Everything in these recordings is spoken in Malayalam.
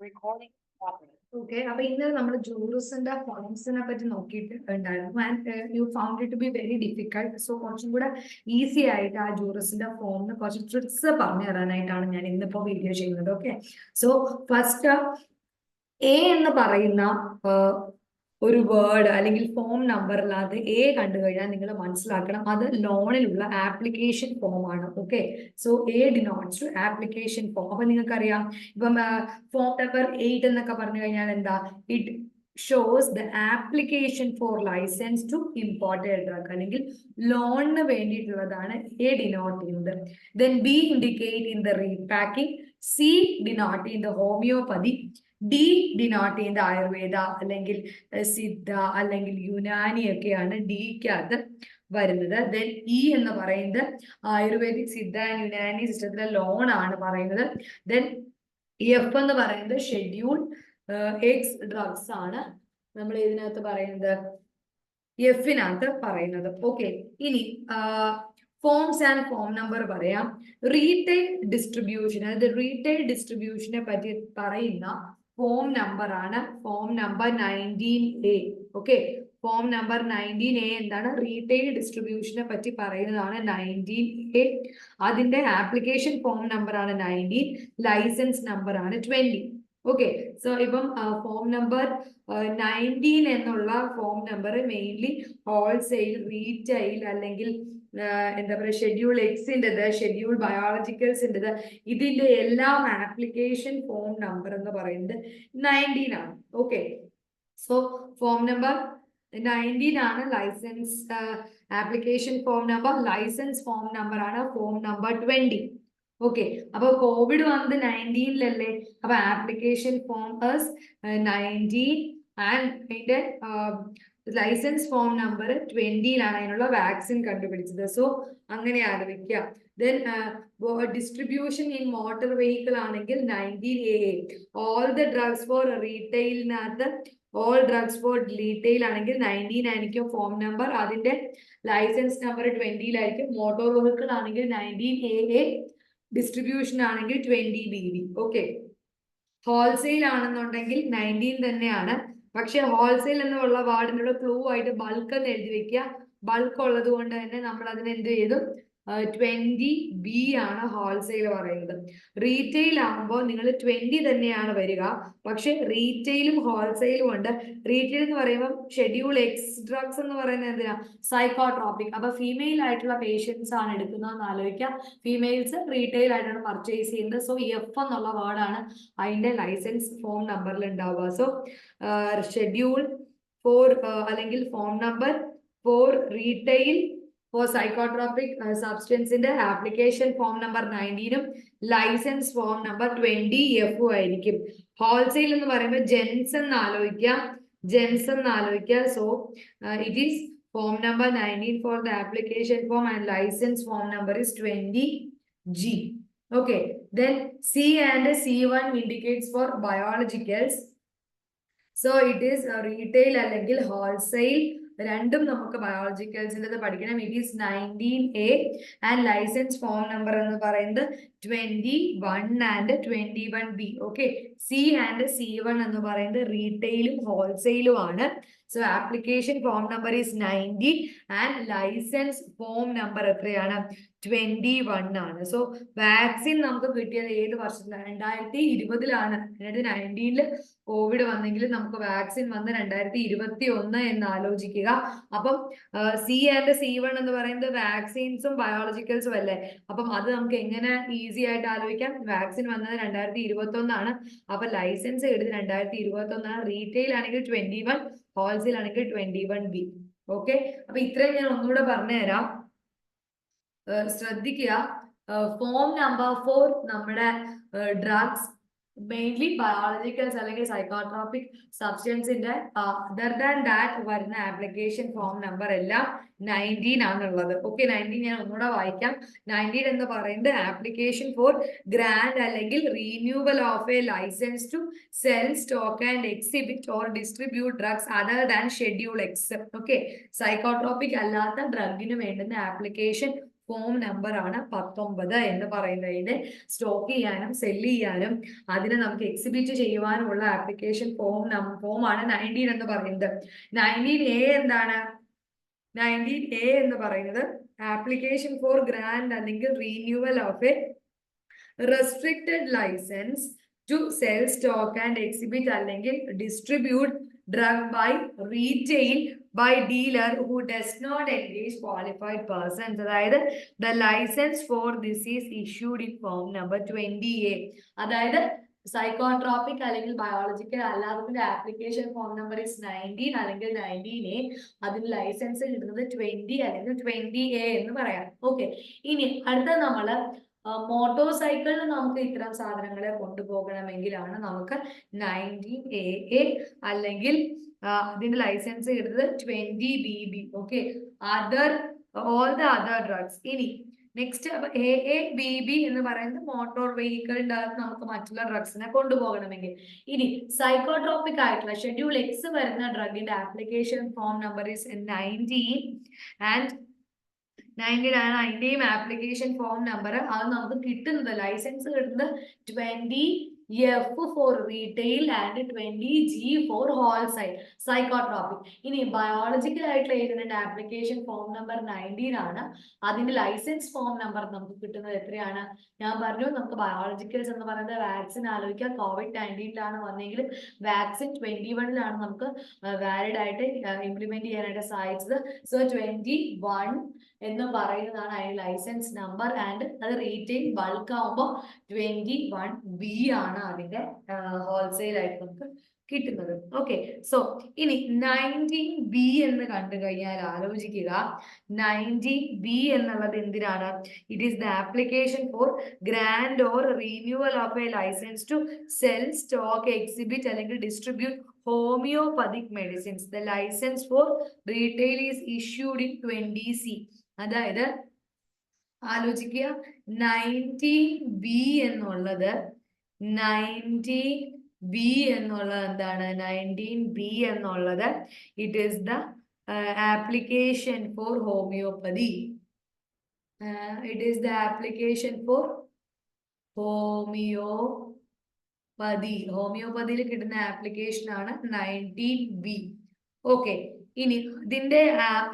Recording properly. Okay, അപ്പൊ ഇന്ന് നമ്മൾ ജൂറിസിന്റെ ഫോംസിനെ പറ്റി നോക്കിയിട്ടുണ്ടായിരുന്നു and you found it to be very difficult. So കുറച്ചും കൂടെ ഈസി ആയിട്ട് ആ ജൂറിസിന്റെ ഫോമിന് കുറച്ച് ട്രിക്സ് പറഞ്ഞു തരാനായിട്ടാണ് ഞാൻ ഇന്നിപ്പോ വീഡിയോ ചെയ്യുന്നത്. ഓക്കെ, സോ ഫസ്റ്റ് എ എന്ന് പറയുന്ന ഒരു വേർഡ് അല്ലെങ്കിൽ ഫോം നമ്പറിനകത്ത് എ കണ്ടു കഴിഞ്ഞാൽ നിങ്ങൾ മനസ്സിലാക്കണം അത് ലോണിലുള്ള ആപ്ലിക്കേഷൻ ഫോം ആണ്. Okay, so A denotes to application form. അപ്പൊ നിങ്ങൾക്കറിയാം ഇപ്പം ഫോം നമ്പർ 8 എന്നൊക്കെ പറഞ്ഞു കഴിഞ്ഞാൽ എന്താ, it shows the application for license to imported drug അല്ലെങ്കിൽ ലോണിന് വേണ്ടിയിട്ടുള്ളതാണ് എ ഡിനോട്ട് ചെയ്യുന്നത്. Then B indicate in the repacking, C denote in the homeopathy, D denote ചെയ്യുന്ന ആയുർവേദ അല്ലെങ്കിൽ സിദ്ധ അല്ലെങ്കിൽ യുനാനി ഒക്കെയാണ് ഡിക്കകത്ത് വരുന്നത്. ദെൻ ഇ എന്ന് പറയുന്നത് ആയുർവേദിക് സിദ്ധ യുനാനി സിസ്റ്റത്തിലെ ലോൺ ആണ് പറയുന്നത്. ദെൻ എഫ് എന്ന് പറയുന്നത് ഷെഡ്യൂൾ എക്സ് ഡ്രഗ്സ് ആണ് നമ്മൾ ഇതിനകത്ത് പറയുന്നത്, എഫിനകത്ത് പറയുന്നത്. ഓക്കെ, ഇനി ഫോംസ് ആൻഡ് ഫോം നമ്പർ പറയാം. റീറ്റെയിൽ ഡിസ്ട്രിബ്യൂഷൻ, അതായത് റീറ്റെയിൽ ഡിസ്ട്രിബ്യൂഷനെ പറ്റി പറയുന്ന ഫോം നമ്പർ ആണ് form number 19A. Okay, form number 19A എന്താണ്, റീറ്റെയിൽ ഡിസ്ട്രിബ്യൂഷനെ പറ്റി പറയുന്നതാണ് 19A. അതിന്റെ ആപ്ലിക്കേഷൻ ഫോം നമ്പർ ആണ് 19, ലൈസൻസ് നമ്പർ ആണ് 20. ഓക്കെ, സോ ഇപ്പം ഫോം നമ്പർ 19 എന്നുള്ള form number mainly wholesale, retail അല്ലെങ്കിൽ എന്താ പറയുക ഷെഡ്യൂൾ എക്സിൻ്റെത്, ഷെഡ്യൂൾ ബയോളജിക്കൽസിൻ്റെത്, ഇതിന്റെ എല്ലാം ആപ്ലിക്കേഷൻ ഫോം നമ്പർ എന്ന് പറയുന്നത് 19 ആണ്. ഓക്കെ, സോ ഫോം നമ്പർ 19 ആണ് licence application form number. Licence form number ആണ് ഫോം നമ്പർ 20. ഓക്കെ, അപ്പൊ കോവിഡ് വന്നത് 19-ലല്ലേ, അപ്പൊ ആപ്ലിക്കേഷൻ ഫോം 19 ആൻഡ് അതിന്റെ ലൈസൻസ് ഫോം നമ്പർ 20-ലാണ് അതിനുള്ള വാക്സിൻ കണ്ടുപിടിച്ചത്. സോ അങ്ങനെ ആലോചിക്കുക. Then distribution in motor vehicle ആണെങ്കിൽ 19AA. All the drugs for റീറ്റെയിലിനകത്ത് ഓൾ ഡ്രഗ്സ് ഫോർ റീറ്റെയിൽ ആണെങ്കിൽ 19 ആയിരിക്കും ഫോം നമ്പർ, അതിന്റെ ലൈസൻസ് നമ്പർ 20-ലായിരിക്കും. മോട്ടോർ വെഹിക്കിൾ ആണെങ്കിൽ 19AA, ഡിസ്ട്രിബ്യൂഷൻ ആണെങ്കിൽ 20BB. ഓക്കെ, ഹോൾസെയിൽ ആണെന്നുണ്ടെങ്കിൽ 19 തന്നെയാണ്, പക്ഷെ ഹോൾസെയിൽ എന്നുള്ള വാർഡിനുള്ള ക്ലൂ ആയിട്ട് ബൾക്ക് എന്ന് എഴുതി വെക്കുക. ബൾക്ക് ഉള്ളത് കൊണ്ട് തന്നെ നമ്മൾ അതിന് എന്ത് ചെയ്തു, 20B ആണ് ഹോൾസെയിൽ പറയുന്നത്. റീറ്റെയിൽ ആകുമ്പോൾ നിങ്ങൾ 20 തന്നെയാണ് വരിക, പക്ഷെ റീറ്റെയിലും ഹോൾസെയിലും ഉണ്ട്. റീറ്റെയിൽ എന്ന് പറയുമ്പോൾ ഷെഡ്യൂൾ എക്സ് ഡ്രഗ്സ് എന്ന് പറയുന്നത് എന്തിനാ, സൈക്കോട്രോപിക്. അപ്പൊ ഫീമെയിൽ ആയിട്ടുള്ള പേഷ്യൻസ് ആണ് എടുക്കുന്നതെന്ന് ആലോചിക്കുക. ഫീമെയിൽസ് റീറ്റെയിൽ ആയിട്ടാണ് പർച്ചേസ് ചെയ്യുന്നത്. സോ എഫ് എന്നുള്ള വേർഡാണ് അതിന്റെ ലൈസൻസ് ഫോം നമ്പറിൽ ഉണ്ടാവുക. സോ ഷെഡ്യൂൾ 4 അല്ലെങ്കിൽ form number 4 retail for psychotropic സബ്സ്റ്റൻസിന്റെ ആപ്ലിക്കേഷൻ ഫോം നമ്പർ 19-ഉം ലൈസൻസ് ഫോം നമ്പർ 20F ആയിരിക്കും. ഹോൾസെയിൽ എന്ന് പറയുമ്പോൾ ജെൻസ് എന്ന് ആലോചിക്കുക, ജെൻസ് എന്ന് ആലോചിക്കുക. So it is form number 19 for the application form and license form number is 20G. Okay, then C and C1 indicates for biologicals. So it is a retail അല്ലെങ്കിൽ wholesale, രണ്ടും നമുക്ക് ബയോളജിക്കൽസിൻ്റെ പഠിക്കണം. It is 19A and license form number എന്ന് പറയുന്നത് 21 and 21B. Okay, C and C1 എന്ന് പറയുന്നത് റീറ്റെയിലും ഹോൾസെയിലും ആണ്. So application form number is 90 and license form number എത്രയാണ്, 21 ആണ്. സോ വാക്സിൻ നമുക്ക് കിട്ടിയത് ഏത് വർഷത്തിലാണ്, 2020-ലാണ്. 2019 കോവിഡ് വന്നെങ്കിൽ നമുക്ക് വാക്സിൻ വന്ന് 2021 എന്ന് ആലോചിക്കുക. അപ്പം C ആൻഡ് C1 എന്ന് പറയുന്നത് വാക്സിൻസും ബയോളജിക്കൽസും അല്ലേ, അപ്പം അത് നമുക്ക് എങ്ങനെ ഈസി ആയിട്ട് ആലോചിക്കാം. വാക്സിൻ വന്നത് 2021 ആണ്, അപ്പൊ ലൈസൻസ് എടുത്ത് 2021 ആണ്. റീറ്റെയിൽ ആണെങ്കിൽ 21, ഹോൾസെയിൽ ആണെങ്കിൽ 21B. ഓക്കെ, അപ്പൊ ഇത്രയും ഞാൻ ഒന്നുകൂടെ പറഞ്ഞുതരാം, ശ്രദ്ധിക്കുക. ഫോം നമ്പർ 4 നമ്മുടെ ഡ്രഗ്സ്, മെയിൻലി ബയോളജിക്കൽസ് അല്ലെങ്കിൽ സൈക്കോട്രോപിക് സബ്സ്റ്റൻസിന്റെ അതർ ദാൻ ദാറ്റ് വരുന്ന ആപ്ലിക്കേഷൻ ഫോം നമ്പർ എല്ലാം 19 ആണുള്ളത്. ഓക്കെ, 19 ഞാൻ ഒന്നുകൂടെ വായിക്കാം. 19 എന്ന് പറയുന്നത് ആപ്ലിക്കേഷൻ ഫോർ ഗ്രാൻഡ് അല്ലെങ്കിൽ renewal of a licence to sell, stock and exhibit or distribute drugs other than schedule X. Okay, psychotropic അല്ലാത്ത ഡ്രഗിന് വേണ്ടുന്ന ആപ്ലിക്കേഷൻ ഫോം നമ്പർ ആണ് 19 എന്ന് പറയുന്നതിന്റെ സ്റ്റോക്ക് ചെയ്യാനും സെല് ചെയ്യാനും അതിനെ നമുക്ക് എക്സിബിറ്റ് ചെയ്യുവാനുമുള്ള ആപ്ലിക്കേഷൻ ഫോം ആണ് 19 എന്ന് പറയുന്നത്. 19A എന്താണ്? 19A എന്ന് പറയുന്നത് ആപ്ലിക്കേഷൻ ഫോർ ഗ്രാൻഡ് അല്ലെങ്കിൽ renewal of a restricted licence to sell stock and exhibit അല്ലെങ്കിൽ distribute drug by retail by dealer who does not engage qualified persons. അതായത് the license for this is issued in form number 20A. അതായത് സൈക്കോട്രോപിക് അല്ലെങ്കിൽ ബയോളജിക്കൽ അല്ലാത്തതിന്റെ ആപ്ലിക്കേഷൻ ഫോം നമ്പർ ഇസ് 19 അല്ലെങ്കിൽ 19A. അതിന് ലൈസൻസ് കിട്ടുന്നത് 20 അല്ലെങ്കിൽ 20A എന്ന് പറയാം. ഓക്കെ, ഇനി അടുത്ത നമ്മള് മോട്ടോർ സൈക്കിളിൽ നമുക്ക് ഇത്തരം സാധനങ്ങളെ കൊണ്ടുപോകണമെങ്കിലാണ് നമുക്ക് 19AA അല്ലെങ്കിൽ അതിന്റെ ലൈസൻസ് കിട്ടുന്നത് 20BB. Okay, all the other drugs. ഇനി നെക്സ്റ്റ് AABB എന്ന് പറയുന്നത് മോട്ടോർ വെഹിക്കിളിന്റെ അകത്ത് നമുക്ക് മറ്റുള്ള ഡ്രഗ്സിനെ കൊണ്ടുപോകണമെങ്കിൽ. ഇനി സൈക്കോട്രോപിക് ആയിട്ടുള്ള ഷെഡ്യൂൾ എക്സ് വരുന്ന ഡ്രഗിന്റെ application form number is 19 and 19 ആണ് അതിന്റെയും ആപ്ലിക്കേഷൻ ഫോം നമ്പർ. അത് നമുക്ക് കിട്ടുന്നത് ലൈസൻസ് കിട്ടുന്നത് 20F for retail and 20G for wholesale psychotropic. ഇനി ബയോളജിക്കൽ ആയിട്ടുള്ള ഏതിന്റെ ആപ്ലിക്കേഷൻ ഫോം നമ്പർ 19 ആണ്. അതിന്റെ ലൈസൻസ് ഫോം നമ്പർ നമുക്ക് കിട്ടുന്നത് എത്രയാണ്? ഞാൻ പറഞ്ഞു നമുക്ക് ബയോളജിക്കൽസ് എന്ന് പറയുന്നത് വാക്സിൻ ആലോചിക്കാം. COVID-19 വന്നെങ്കിൽ വാക്സിൻ 21 നമുക്ക് വാലിഡ് ആയിട്ട് ഇംപ്ലിമെന്റ് ചെയ്യാനായിട്ട് സാധിച്ചത്. സോ 21 എന്ന് പറയുന്നതാണ് അതിന്റെ ലൈസൻസ് നമ്പർ ആൻഡ് അത് റീറ്റെയിൽ ബൾക്ക് ആവുമ്പോൾ 21B ആണ് അതിന്റെ ഹോൾസെയിൽ ആയിട്ട് നമുക്ക് കിട്ടുന്നത്. ഓക്കെ, സോ ഇനി 19B എന്ന് കണ്ടു കഴിഞ്ഞാൽ ആലോചിക്കുക, 19B എന്നുള്ളത് എന്തിനാണ്? It is the application for grant or renewal of a licence to sell stock exhibit അല്ലെങ്കിൽ distribute homeopathic medicines. The license for retail is issued in 20C. അതായത് ആലോചിക്കുക, 19B എന്നുള്ളത് 19B എന്നുള്ളത് എന്താണ്? 19B എന്നുള്ളത് it is the application for homeopathy. It is the application for ഹോമിയോപ്പതിയിൽ കിട്ടുന്ന ആപ്ലിക്കേഷൻ ആണ് 19B. ഓക്കെ, ഇനി ഇതിന്റെ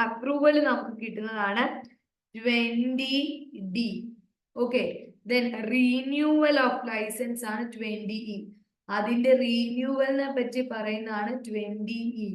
അപ്രൂവൽ നമുക്ക് കിട്ടുന്നതാണ് 20D. Okay, then renewal of licence ആണ് 20E. അതിന്റെ റീന്യൂവലിനെ പറ്റി പറയുന്നതാണ് 20E.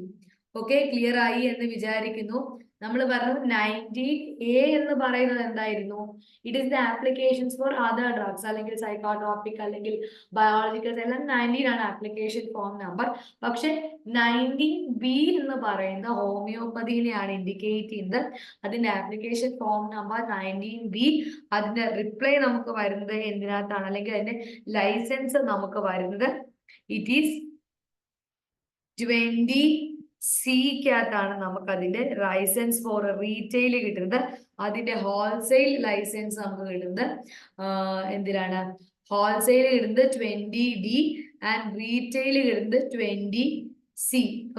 ഓക്കെ, ക്ലിയർ ആയി എന്ന് വിചാരിക്കുന്നു. നമ്മൾ പറഞ്ഞു 19A എന്ന് പറയുന്നത് എന്തായിരുന്നു? It is the applications for other drugs അല്ലെങ്കിൽ സൈക്കോട്രോപിക് അല്ലെങ്കിൽ ബയോളജിക്കൽസ് എല്ലാം 19 ആണ് ആപ്ലിക്കേഷൻ ഫോം നമ്പർ. പക്ഷെ 19B എന്ന് പറയുന്ന ഹോമിയോപ്പതിനെയാണ് ഇൻഡിക്കേറ്റ് ചെയ്യുന്നത്. അതിന്റെ ആപ്ലിക്കേഷൻ ഫോം നമ്പർ 19B. അതിന്റെ റിപ്ലൈ നമുക്ക് വരുന്നത് എന്തിനകത്താണ് അല്ലെങ്കിൽ അതിന്റെ ലൈസൻസ് നമുക്ക് വരുന്നത് ഇറ്റ് ഈസ് 20C-ക്കകത്താണ് നമുക്ക് അതിന്റെ ലൈസൻസ് ഫോർ റീറ്റെയിൽ കിട്ടുന്നത്. അതിന്റെ ഹോൾസെയിൽ ലൈസൻസ് നമുക്ക് കിട്ടുന്നത് എന്തിനാണ്? ഹോൾസെയിൽ കിട്ടുന്നത് 20D ആൻഡ് റീറ്റെയിൽ കിട്ടുന്നത് 20C.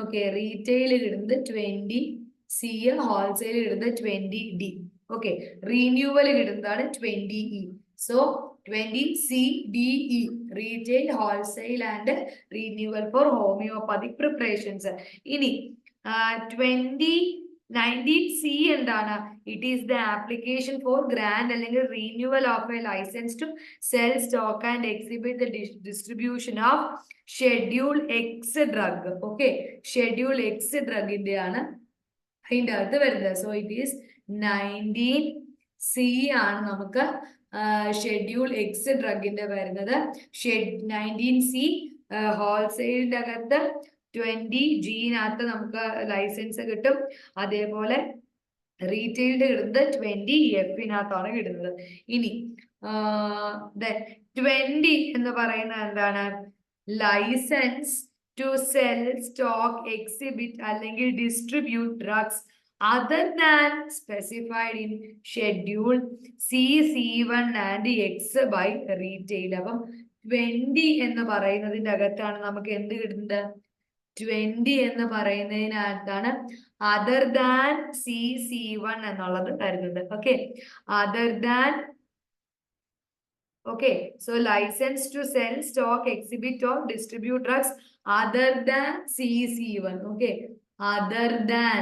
ഓക്കെ, റീറ്റെയിൽ കിട്ടുന്നത് 20C, ഹോൾസെയിൽ കിട്ടുന്നത് 20D. ഓക്കെ, റീന്യൂവൽ കിട്ടുന്നതാണ് 20E. So 20CDE, retail, wholesale and renewal for homeopathic preparations. ഇനി 2019C എന്താണ്? It is the application for grant അല്ലെങ്കിൽ renewal of a licence to sell stock and exhibit the distribution of schedule X drug. Okay, schedule X ഡ്രഗിന്റെ ആണ് അതിൻ്റെ അകത്ത് വരുന്നത്. സോ ഇറ്റ് ഈസ് 19C ആണ് നമുക്ക് ഷെഡ്യൂൾ എക്സ് ഡ്രഗിന്റെ വരുന്നത്. 19C ഹോൾസെയിലിന്റെ അകത്ത് 20G-നകത്ത് നമുക്ക് ലൈസൻസ് കിട്ടും. അതേപോലെ റീറ്റെയിൽഡ് കിട്ടുന്നത് 20F-നകത്താണ് കിട്ടുന്നത്. ഇനി 20 എന്ന് പറയുന്നത് എന്താണ്? Licence to sell stock exhibit അല്ലെങ്കിൽ distribute drugs other than specified in schedule C, C1 and X by retail. അപ്പം 20 എന്ന് പറയുന്നതിന്റെ അകത്താണ് നമുക്ക് എന്ത് കിട്ടുന്നത്? 20 എന്ന് പറയുന്നതിനകത്താണ് അതർ ദാൻ CC1 എന്നുള്ളത് വരുന്നത്. Okay, other than. Okay, so license to sell, stock, exhibit or distribute drugs other than CC1. Okay, other than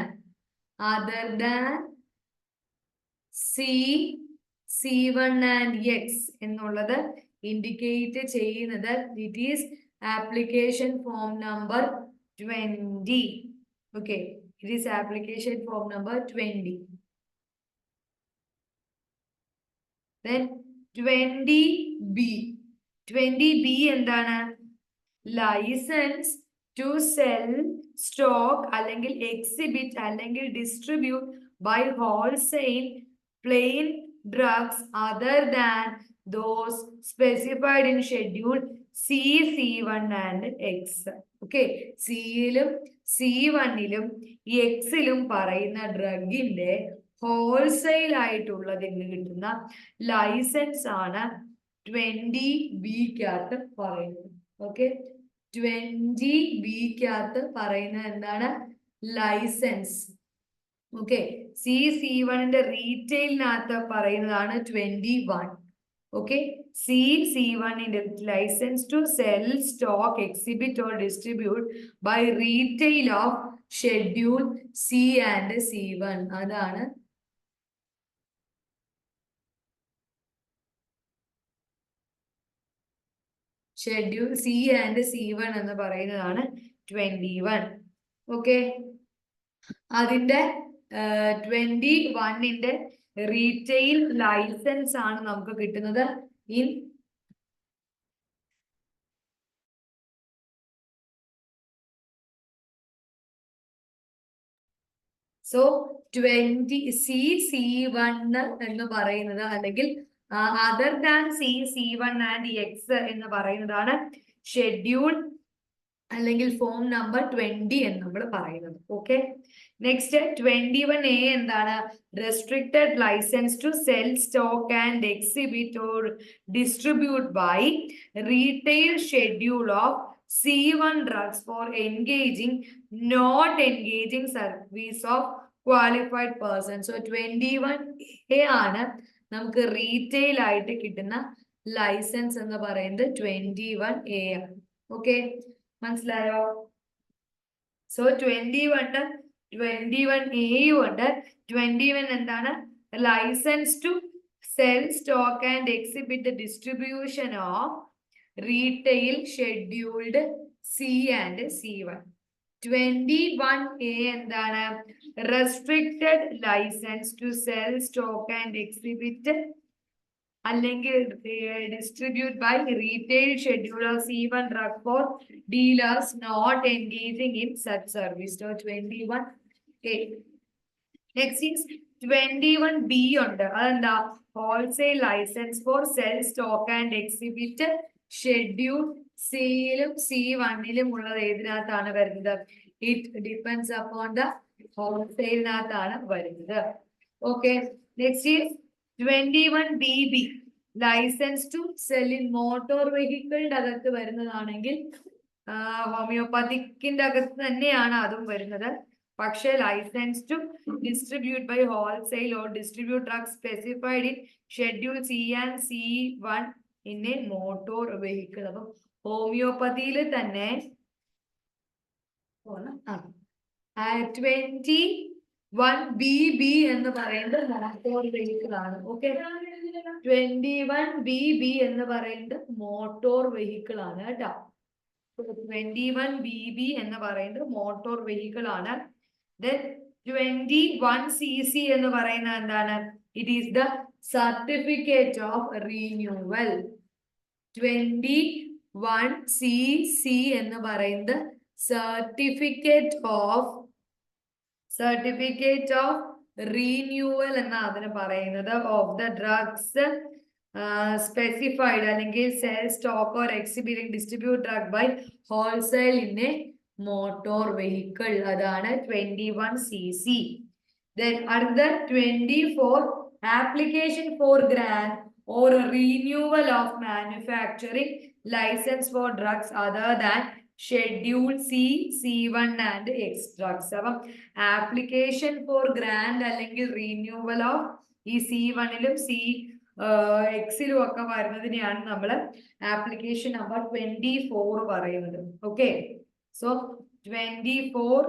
C1 and X എന്നുള്ളത് ഇൻഡിക്കേറ്റ് ചെയ്യുന്നത് it is application form number 20. Okay, it is application form number 20. Then 20B. 20B എന്താണ്? ലൈസൻസ് ടു സെൽ, സ്റ്റോക്ക് അല്ലെങ്കിൽ എക്സിബിറ്റ് അല്ലെങ്കിൽ distribute by wholesale plain drugs other than those specified in schedule C1 and X. Okay, സിയിലും C1ലും എക്സിലും പറയുന്ന ഡ്രഗിന്റെ ഹോൾസെയിൽ ആയിട്ടുള്ളതിന് കിട്ടുന്ന ലൈസൻസ് ആണ് 20Bക്കകത്ത് പറയുന്നത്. ഓക്കെ, 20Bക്കകത്ത് പറയുന്നത് എന്താണ്? ലൈസൻസ്. ഓക്കെ, C1ന്റെ റീറ്റെയിലിനകത്ത് പറയുന്നതാണ് 21. ഓക്കെ, C1ന്റെ licence to sell, stock, exhibit or distribute by retail of schedule C and C1. അതാണ് ഷെഡ്യൂൾ C ആൻഡ് C1 എന്ന് പറയുന്നതാണ് 21. ഓക്കെ, അതിന്റെ 21ന്റെ റീറ്റെയിൽ ലൈസൻസ് ആണ് നമുക്ക് കിട്ടുന്നത് ഇൻ സോ 20 C1 എന്ന് പറയുന്നത് അല്ലെങ്കിൽ other than C1 and X എന്ന് പറയുന്നതാണ് ഷെഡ്യൂൾ അല്ലെങ്കിൽ ഫോം നമ്പർ 20 എന്ന് നമ്മൾ പറയുന്നത്. ഓക്കെ, നെക്സ്റ്റ് 21A എന്താണ്? Restricted licence to sell, stock and exhibit or distribute by retail schedule of C1 drugs for not engaging service of qualified person. So 21A ആണ് നമുക്ക് റീറ്റെയിൽ ആയിട്ട് കിട്ടുന്ന ലൈസൻസ് എന്ന് പറയുന്നത് 21A ആണ്. ഓക്കെ, മനസ്സിലായോ? സോ 21A ഉണ്ട്. 21 എന്താണ്? Licence to sell, stock and exhibit distribution of retail scheduled C and C1. 21A എന്താണ്? Restricted licence to sell, stock and exhibit അല്ലെങ്കിൽ distribute by retail schedule of C1 drug for dealers not engaging in such service. 21A. Next is 21B ഉണ്ട്. അതെന്താ? Wholesale licence for sell, stock and exhibit schedule സിയിലും C1ലും ഉള്ളത് ഏതിനകത്താണ് വരുന്നത്? ഇറ്റ് ഡിപ്പെൻഡ്സ് അപ്പോൺ ദ ഹോൾസെയിലിനകത്താണ് വരുന്നത്. Okay, next is 21BB. Licence to sell in motor വെഹിക്കിളിന്റെ അകത്ത് വരുന്നതാണെങ്കിൽ ഹോമിയോപ്പതിക്കിന്റെ അകത്ത് തന്നെയാണ് അതും വരുന്നത്. പക്ഷെ licence to distribute by wholesale or distribute drugs specified in schedule C and C1 in a motor vehicle. അപ്പം ഹോമിയോപ്പതിയിൽ തന്നെ 21BB എന്ന് പറയുന്നത് മോട്ടോർ വെഹിക്കിൾ ആണ്. ഓക്കെ, 21BB എന്ന് പറയുന്നത് മോട്ടോർ വെഹിക്കിൾ ആണ് കേട്ടോ. 21BB എന്ന് പറയുന്നത് മോട്ടോർ വെഹിക്കിൾ ആണ്. Then 21CC എന്ന് പറയുന്നത് എന്താണ്? It is the certificate of renewal. 21CC എന്ന് പറയുന്നത് സർട്ടിഫിക്കറ്റ് ഓഫ് റിന്യൂവൽ എന്നാ അതിന് പറയുന്നത് ഓഫ് ദ ഡ്രഗ്സ് സ്പെസിഫൈഡ് അല്ലെങ്കിൽ sell, stock or exhibit distribute drug by wholesale in a motor vehicle. അതാണ് 21CC. Then അടുത്ത 24 application for grant or renewal of manufacturing license for drugs other than schedule C, C1 and X drugs. അപ്പം ആപ്ലിക്കേഷൻ ഫോർ ഗ്രാൻഡ് അല്ലെങ്കിൽ റിന്യൂവൽ ഓഫ് ഈ C1ലും എക്സിലും ഒക്കെ വരുന്നതിനെയാണ് നമ്മൾ ആപ്ലിക്കേഷൻ നമ്പർ 24 പറയുന്നത്. Okay, so 24.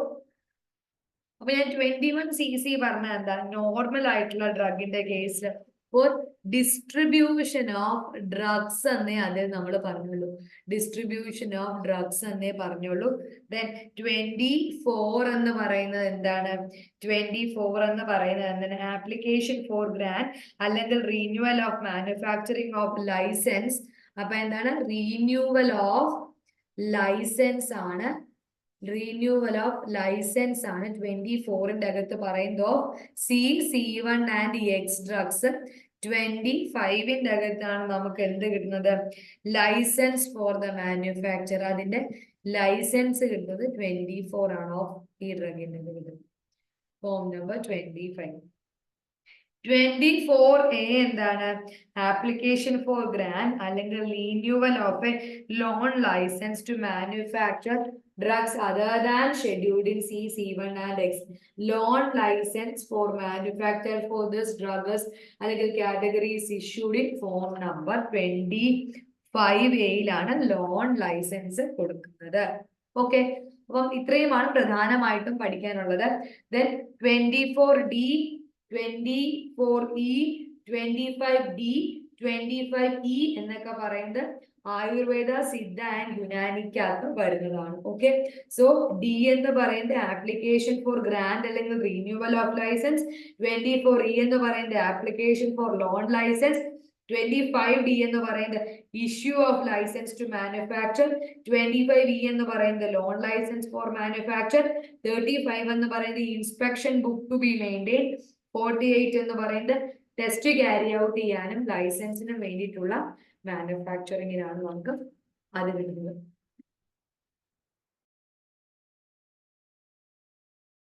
അപ്പൊ ഞാൻ 21cc പറഞ്ഞ എന്താ, നോർമൽ ആയിട്ടുള്ള ഡ്രഗിന്റെ case for distribution of drugs എന്നേ അതേ നമ്മൾ പറഞ്ഞുള്ളൂ. ഡിസ്ട്രിബ്യൂഷൻ ഓഫ് ഡ്രഗ്സ് എന്നേ പറഞ്ഞുള്ളൂ. ദെൻ 24 എന്ന് പറയുന്നത് എന്താണ്? 24 എന്ന് പറയുന്നത് എന്താണ്? ആപ്ലിക്കേഷൻ ഫോർ ഗ്രാൻഡ് അല്ലെങ്കിൽ renewal of manufacturing of license. അപ്പൊ എന്താണ്? റിന്യൂവൽ ഓഫ് ലൈസൻസ് ആണ്. റിന്യൂവൽ ഓഫ് ലൈസൻസ് ആണ് 24ന്റെ അകത്ത് പറയുന്നത്. C1 and X drugs. 25ന്റെ അകത്താണ് നമുക്ക് എന്ത് കിട്ടുന്നത്? License for the manufacture. അതിന്റെ ലൈസൻസ് കിട്ടുന്നത് 24 ആണ് ഓഫ് ഈ ഡ്രഗിന്റെ കിട്ടുന്നത്. Form number 25. 24A എന്താണ്? ആപ്ലിക്കേഷൻ ഫോർ ഗ്രാൻഡ് അല്ലെങ്കിൽ renewal of a loan license to manufacture drugs other than scheduled in C1 and X. Loan license for manufacture for this drugs അല്ലെങ്കിൽ categories issued in form number 25A loan license കൊടുക്കുന്നത്. ഓക്കെ, അപ്പം ഇത്രയുമാണ് പ്രധാനമായിട്ടും പഠിക്കാനുള്ളത്. Then 24D, 24E, 25D, 25E എന്നൊക്കെ പറയുന്നത് ആയുർവേദ, സിദ്ധ ആൻഡ് യുനാനിക്കകത്ത് വരുന്നതാണ്. ഓക്കെ, സോ ഡി എന്ന് പറയുന്നത് ആപ്ലിക്കേഷൻ ഫോർ ഗ്രാൻഡ് അല്ലെങ്കിൽ റിന്യൂവൽ ഓഫ് ലൈസൻസ്. 24E എന്ന് പറയുന്നത് application for loan licence. 25D എന്ന് പറയുന്നത് issue of license to manufacture. 25E എന്ന് പറയുന്നത് ലോൺ ലൈസൻസ് ഫോർ മാനുഫാക്ചർ. 35 എന്ന് പറയുന്നത് inspection book to be maintain. 48 എന്ന് പറയുന്നത് ടെസ്റ്റ് ക്യാരി ഔട്ട് ചെയ്യാനും ലൈസൻസിനും വേണ്ടിയിട്ടുള്ള മാനുഫാക്ചറിങ്ങിനാണ് നമുക്ക് അത് കിട്ടുന്നത്.